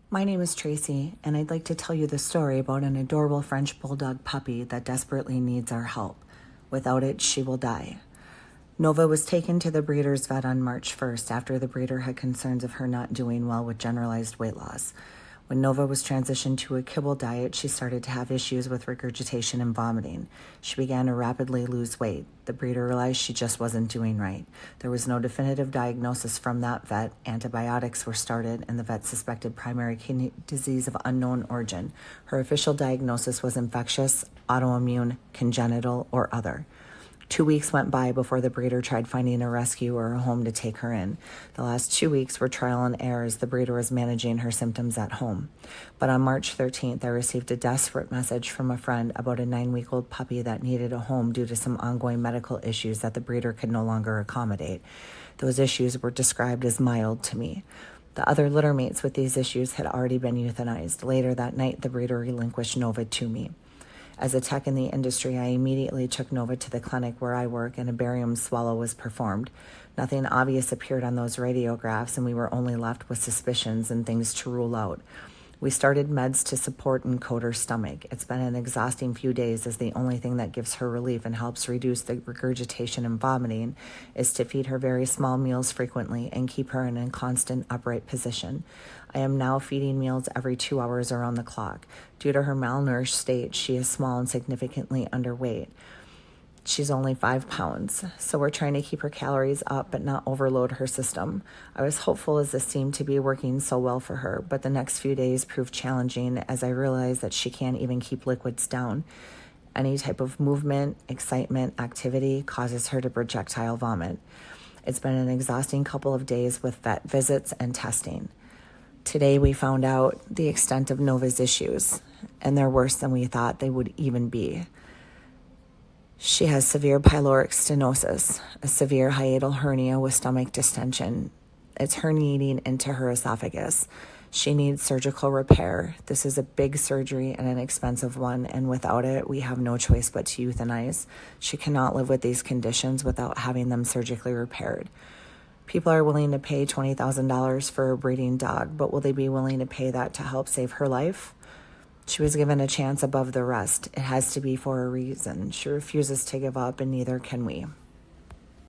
My name is Tracy, and I'd like to tell you the story about an adorable French bulldog puppy that desperately needs our help. Without it, she will die. Nova was taken to the breeder's vet on March 1st after the breeder had concerns of her not doing well with generalized weight loss. When Nova was transitioned to a kibble diet, she started to have issues with regurgitation and vomiting. She began to rapidly lose weight. The breeder realized she just wasn't doing right. There was no definitive diagnosis from that vet. Antibiotics were started, and the vet suspected primary kidney disease of unknown origin. Her official diagnosis was infectious, autoimmune, congenital, or other. 2 weeks went by before the breeder tried finding a rescue or a home to take her in. The last 2 weeks were trial and error as the breeder was managing her symptoms at home. But on March 13th, I received a desperate message from a friend about a 9-week-old puppy that needed a home due to some ongoing medical issues that the breeder could no longer accommodate. Those issues were described as mild to me. The other litter mates with these issues had already been euthanized. Later that night, the breeder relinquished Nova to me. As a tech in the industry, I immediately took Nova to the clinic where I work, and a barium swallow was performed. Nothing obvious appeared on those radiographs, and we were only left with suspicions and things to rule out. We started meds to support and coat her stomach. It's been an exhausting few days, as the only thing that gives her relief and helps reduce the regurgitation and vomiting is to feed her very small meals frequently and keep her in a constant upright position. I am now feeding meals every 2 hours around the clock. Due to her malnourished state, she is small and significantly underweight. She's only 5 pounds, so we're trying to keep her calories up but not overload her system. I was hopeful as this seemed to be working so well for her, but the next few days proved challenging as I realized that she can't even keep liquids down. Any type of movement, excitement, activity causes her to projectile vomit. It's been an exhausting couple of days with vet visits and testing. Today we found out the extent of Nova's issues, and they're worse than we thought they would even be. She has severe pyloric stenosis, a severe hiatal hernia with stomach distension. It's herniating into her esophagus. She needs surgical repair. This is a big surgery and an expensive one, and without it, we have no choice but to euthanize. She cannot live with these conditions without having them surgically repaired. People are willing to pay $20,000 for a breeding dog, but will they be willing to pay that to help save her life? She was given a chance above the rest. It has to be for a reason. She refuses to give up, and neither can we.